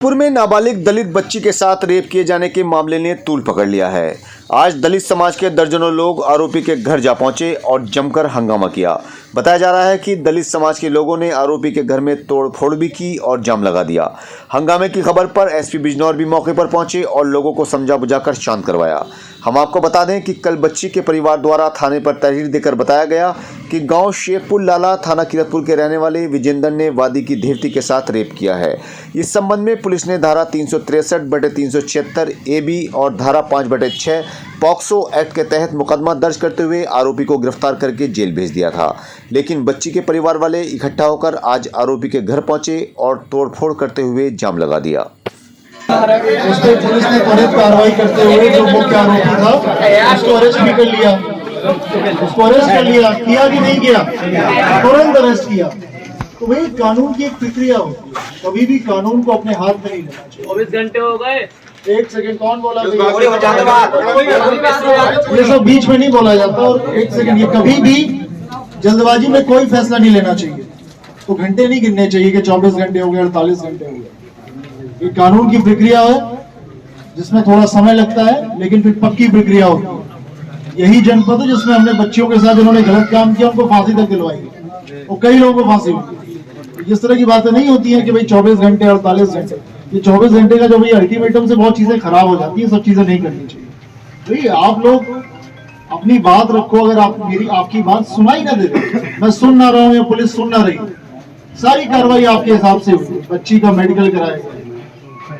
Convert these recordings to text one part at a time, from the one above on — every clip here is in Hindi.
जबलपुर में नाबालिग दलित बच्ची के साथ रेप किए जाने के मामले ने तूल पकड़ लिया है। आज दलित समाज के दर्जनों लोग आरोपी के घर जा पहुंचे और जमकर हंगामा किया। बताया जा रहा है कि दलित समाज के लोगों ने आरोपी के घर में तोड़फोड़ भी की और जाम लगा दिया। हंगामे की खबर पर एसपी बिजनौर भी मौके पर पहुंचे और लोगों को समझा बुझाकर शांत करवाया। हम आपको बता दें कि कल बच्ची के परिवार द्वारा थाने पर तहरीर देकर बताया गया कि गांव शेखपुर लाला थाना किरतपुर के रहने वाले विजेंद्र ने वादी की धीरती के साथ रेप किया है। इस संबंध में पुलिस ने धारा 363/376 AB और धारा 5/6 पॉक्सो एक्ट के तहत मुकदमा दर्ज करते हुए आरोपी को गिरफ्तार करके जेल भेज दिया था। लेकिन बच्ची के परिवार वाले इकट्ठा होकर आज आरोपी के घर पहुंचे और तोड़फोड़ करते हुए जाम लगा दिया। उस पर पुलिस ने त्वरित कार्रवाई करते हुए जो मुख्य आरोपी था उसको अरेस्ट भी कर लिया। किया कि नहीं किया, तुरंत अरेस्ट किया। तो भाई कानून की एक प्रक्रिया होती है, कभी भी कानून को अपने हाथ में नहीं लेना चाहिए। 24 घंटे हो गए। एक सेकंड, कौन बोला? ये सब बीच में नहीं बोला जाता। और एक सेकंड, ये कभी भी जल्दबाजी में कोई फैसला नहीं लेना चाहिए। तो घंटे नहीं गिनने चाहिए कि 24 घंटे हो गए, 48 घंटे हो गए। ये कानून की प्रक्रिया है जिसमें थोड़ा समय लगता है, लेकिन फिर पक्की प्रक्रिया होती है। यही जनपद है जिसमें हमने बच्चियों के साथ जिन्होंने गलत काम किया उनको फांसी तक दिलवाई और कई लोगों को फांसी हुई। इस तरह की बातें नहीं होती हैं कि भाई 24 घंटे 48 घंटे। ये 24 घंटे का जो भाई अल्टीमेटम से बहुत चीजें खराब हो जाती है, सब चीजें नहीं करनी चाहिए। भाई आप लोग अपनी बात रखो। अगर आप आपकी बात सुनाई ना दे रहे, मैं सुन ना रहा हूँ या पुलिस सुन ना रही, सारी कार्रवाई आपके हिसाब से हुई। बच्ची का मेडिकल कराया,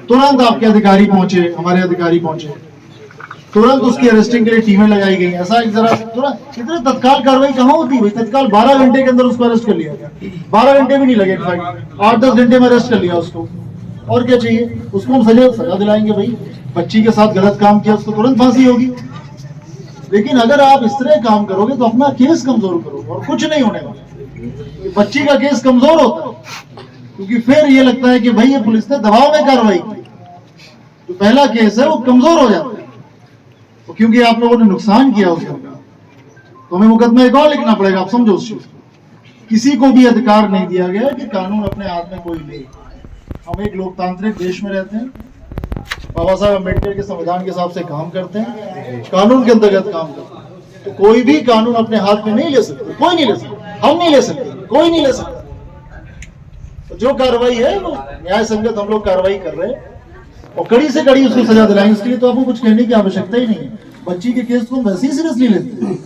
तुरंत आपके अधिकारी पहुंचे, हमारे अधिकारी पहुंचे, तुरंत उसकी अरेस्टिंग के लिए टीमें लगाई गई। ऐसा जरा तुरंत इतने तत्काल कार्रवाई कहाँ होती है? तत्काल 12 घंटे के अंदर उसको अरेस्ट कर लिया गया। 12 घंटे भी नहीं लगे, 8-10 घंटे में अरेस्ट कर लिया उसको। और क्या चाहिए? उसको हम सजा दिलाएंगे। भाई बच्ची के साथ गलत काम किया, उसको तुरंत फांसी होगी। लेकिन अगर आप इस तरह काम करोगे तो अपना केस कमजोर करोगे और कुछ नहीं होने वाला। बच्ची का केस कमजोर होता है क्योंकि फिर ये लगता है कि भाई ये पुलिस ने दबाव में कार्रवाई की। जो पहला केस है वो कमजोर हो जाता है क्योंकि आप लोगों ने नुकसान किया उसका, तो हमें मुकदमा एक और लिखना पड़ेगा। आप समझो उस चीज को। किसी को भी अधिकार नहीं दिया गया कि कानून अपने हाथ में कोई ले। हम एक लोकतांत्रिक देश में रहते हैं, बाबा साहब अम्बेडकर के संविधान के हिसाब से काम करते हैं, कानून के अंतर्गत काम करते हैं। तो कोई भी कानून अपने हाथ में नहीं ले सकते, कोई नहीं ले सकता, हम नहीं ले सकते, कोई नहीं ले सकता। तो जो कार्रवाई है वो न्याय संगत हम लोग कार्रवाई कर रहे हैं और कड़ी से कड़ी उसको सजा दिलाएंगे। इसके लिए तो आपको कुछ कहने की आवश्यकता ही नहीं है। बच्ची के केस को हम वैसे ही सीरियसली लेते हैं।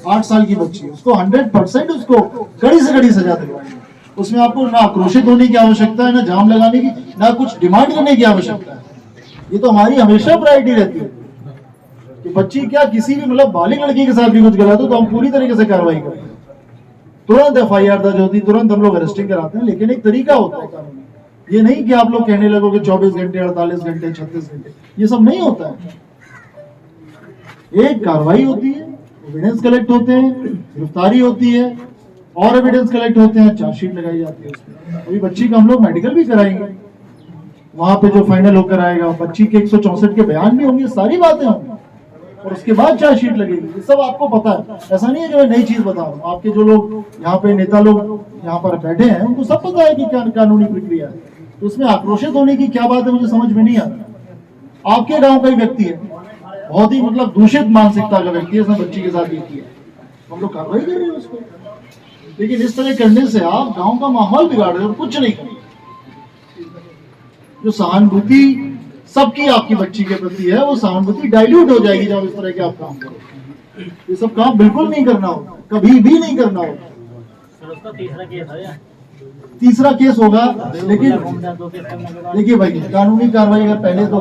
8 साल की बच्ची, उसको 100% उसको कड़ी से कड़ी सजा दिलवाएंगे। उसमें आपको ना आक्रोशित होने की आवश्यकता है, ना जाम लगाने की, ना कुछ डिमांड करने की आवश्यकता है। ये तो हमारी हमेशा प्रायोरिटी रहती है कि बच्ची क्या किसी भी मतलब बालिग लड़की के साथ भी कुछ गलत हो तो हम पूरी तरीके से कार्रवाई करते हैं। तुरंत FIR दर्ज होती, तुरंत हम लोग अरेस्टिंग कराते हैं। लेकिन एक तरीका होता है कानून। ये नहीं कि आप लोग कहने लगोगे 24 घंटे 48 घंटे 36 घंटे, ये सब नहीं होता है। एक कार्रवाई होती है, एविडेंस कलेक्ट होते हैं, गिरफ्तारी होती है और एविडेंस कलेक्ट होते हैं, चार्जशीट लगाई जाती है उसमें। अभी बच्ची का हम लोग मेडिकल भी कराएंगे, वहां पे जो फाइनल होकर आएगा, बच्ची के 164 के बयान भी होंगे, सारी बातें होंगी और उसके बाद चार्जशीट लगेगी। ये सब आपको पता है। ऐसा नहीं है कि मैं नई चीज बता रहा हूँ। आपके जो लोग यहाँ पे नेता लोग यहाँ पर बैठे हैं उनको सब पता है कि क्या कानूनी प्रक्रिया है। तो उसमें आक्रोशित होने की क्या बात है, मुझे समझ में नहीं आता। आपके गांव का ही व्यक्ति है, बहुत ही मतलब दूषित मानसिकता का व्यक्ति है, उसने बच्ची के साथ ये किया, हम लोग कार्रवाई कर रहे हैं उसको। लेकिन इस तरह करने से आप गांव का माहौल बिगाड़ रहे हो, कुछ नहीं कर। जो सहानुभूति सबकी आपकी बच्ची के प्रति है, वो सहानुभूति डाइल्यूट हो जाएगी जब इस तरह के आप काम करो। ये सब काम बिल्कुल नहीं करना होगा, कभी भी नहीं करना होगा। तीसरा केस होगा। लेकिन देखिए भाई, कानूनी कार्रवाई अगर पहले दो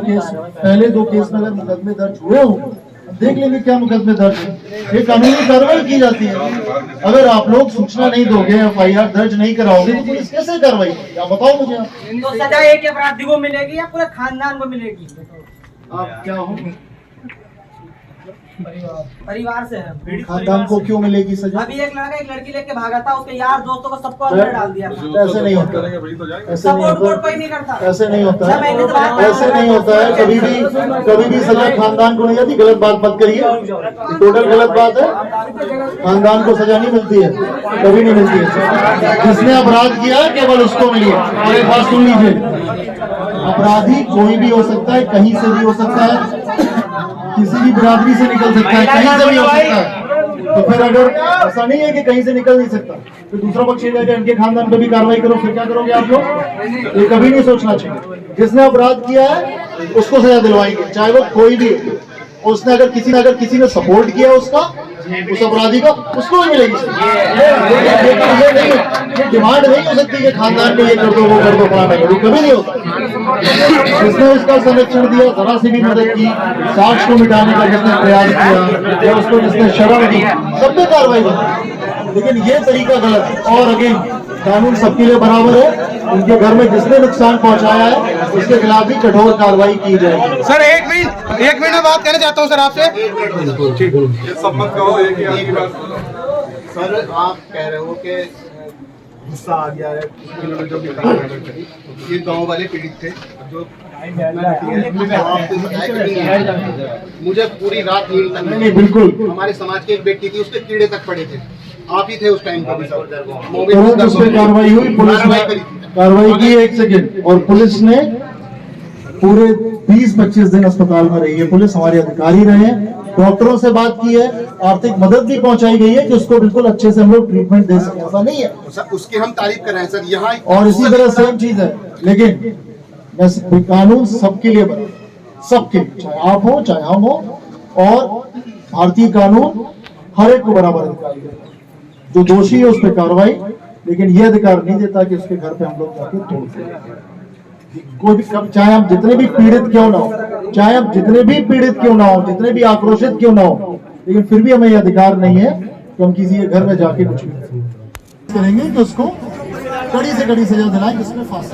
केस में अगर मुकदमे दर्ज हुए हो, देख लेंगे क्या मुकदमे दर्ज है। ये कानूनी कार्रवाई की जाती है। अगर आप लोग सूचना नहीं दोगे, FIR दर्ज नहीं कराओगे तो पुलिस कैसे कार्रवाई करेगी? आप बताओ मुझे। तो सजा एक अपराधी को मिलेगी या पूरे खानदान को मिलेगी? आप क्या हो? परिवार से है। खानदान को क्यों मिलेगी सजा? अभी एक लड़का एक लड़की लेके भागा था, उसके यार दोस्तों को सबको अंदर डाल दिया था। ऐसे नहीं होता, ऐसे नहीं होता, नहीं करता, ऐसे नहीं होता है, ऐसे नहीं होता है। कभी भी सजा खानदान को नहीं जाती। गलत बात मत करिए, टोटल गलत बात है। खानदान को सजा नहीं मिलती है, कभी नहीं मिलती है। जिसने अपराध किया केवल उसको मिली है। और एक बात सुन लीजिए, अपराधी कोई भी हो सकता है, कहीं से भी हो सकता है, किसी भी बिरादरी से निकल सकता है, कहीं से भी हो सकता है। तो फिर अगर ऐसा नहीं है कि कहीं से निकल नहीं सकता, तो दूसरा पक्ष ये जाएगा इनके खानदान पे भी कार्रवाई करो, फिर क्या करोगे आप लोग? ये कभी नहीं सोचना चाहिए। जिसने अपराध किया है उसको सजा दिलवाएंगे, चाहे वो कोई भी हो। उसने अगर किसी ने सपोर्ट किया उसका, उस अपराधी का, उसको भी मिलेगी। ये डिमांड नहीं हो सकती कि खानदान में ये कर दो, वो कर दो, फलाना करो, कभी नहीं होता। जिसने उसका संरक्षण दिया, जरा सी भी मदद की, साक्ष्य को मिटाने का जिसने प्रयास किया, या उसको जिसने शरण दी, सब पे कार्रवाई होती। लेकिन ये तरीका गलत है। और अगेन, कानून सबके लिए बराबर है। उनके घर में जिसने नुकसान पहुंचाया है उसके खिलाफ भी कठोर कार्रवाई की जाएगी। सर एक मिनट में बात करना चाहता हूँ सर आपसे। सर आप कह रहे हो कि गुस्सा आ गया है, इन्होंने जो भी कहा, ये गांव वाले पीड़ित थे जो मुझे पूरी रात नींद तक नहीं, बिल्कुल। हमारे समाज की एक बेटी थी, उसके कीड़े तक पड़े थे, आप ही थे उस टाइम पर। तुरंत उस पर कार्रवाई हुई, पुलिस ने कार्रवाई की 1 सेकेंड, और पुलिस ने पूरे 20-25 दिन अस्पताल में रही है। पुलिस हमारे अधिकारी रहे हैं, डॉक्टरों से बात की है, आर्थिक मदद भी पहुंचाई गई है कि उसको बिल्कुल अच्छे से हम लोग ट्रीटमेंट दे सकें। ऐसा नहीं है उसकी हम तारीफ कर रहे हैं सर। यहाँ और इसी तरह सेम चीज है। लेकिन कानून सबके लिए बना, सबके, चाहे आप हो चाहे हम हो, और भारतीय कानून हर एक को बराबर अधिकार देता है। जो दोषी है उस पर कार्रवाई, लेकिन यह अधिकार नहीं देता कि उसके घर पे हम लोग जाके तोड़ दें। कोई भी, चाहे आप जितने भी पीड़ित क्यों ना हो, चाहे आप जितने भी पीड़ित क्यों ना हो, जितने भी आक्रोशित क्यों ना हो, लेकिन फिर भी हमें यह अधिकार नहीं है कि हम किसी के घर में जाके कुछ भी करेंगे कि उसको कड़ी से कड़ी सजा दिलाएं, जिसमें फास्ट,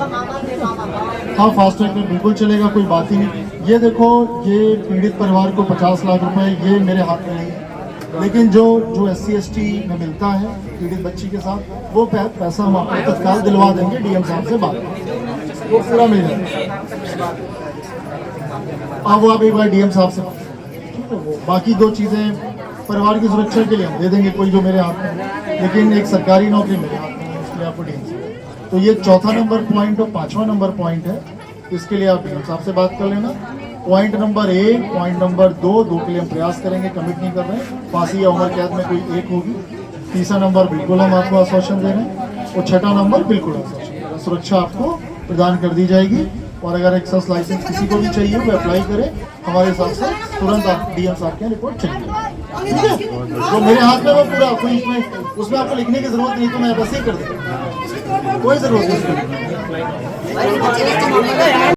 हाँ फास्ट ट्रैक में बिल्कुल चलेगा, कोई बात ही नहीं। ये देखो, ये पीड़ित परिवार को 50 लाख रुपए ये मेरे हाथ में नहीं है, लेकिन जो SC/ST में मिलता है पीड़ित बच्ची के साथ, वो पैसा हम आपको तत्काल दिलवा देंगे। DM साहब से बात, वो पूरा मिल जाएगा। अब वो आप एक बार DM साहब से, बाकी 2 चीजें परिवार की सुरक्षा के लिए हम दे देंगे, कोई जो मेरे हाथ में, लेकिन एक सरकारी नौकरी मेरे हाथ में है, इसलिए आपको DM साहब। तो ये 4था नंबर पॉइंट और 5वां नंबर पॉइंट है, इसके लिए आप DM साहब से बात कर लेना। पॉइंट नंबर 1, पॉइंट नंबर 2 के लिए हम प्रयास करेंगे, कमिट नहीं कर रहे हैं, फांसी या उम्र कैद में कोई एक होगी। तीसरा नंबर बिल्कुल हम आपको आश्वासन दे रहे हैं, और 6ठा नंबर बिल्कुल आश्वासन, सुरक्षा आपको प्रदान कर दी जाएगी। और अगर एक्साइज लाइसेंस किसी को भी चाहिए वो अप्लाई करे, हमारे हिसाब से तुरंत आप DM साहब के रिपोर्ट चाहिए, ठीक है? जो मेरे हाथ में वो पूरा, कोई उसमें आपको लिखने की जरूरत नहीं, तो मैं वैसे ही कर दूँगा, कोई जरूरत नहीं।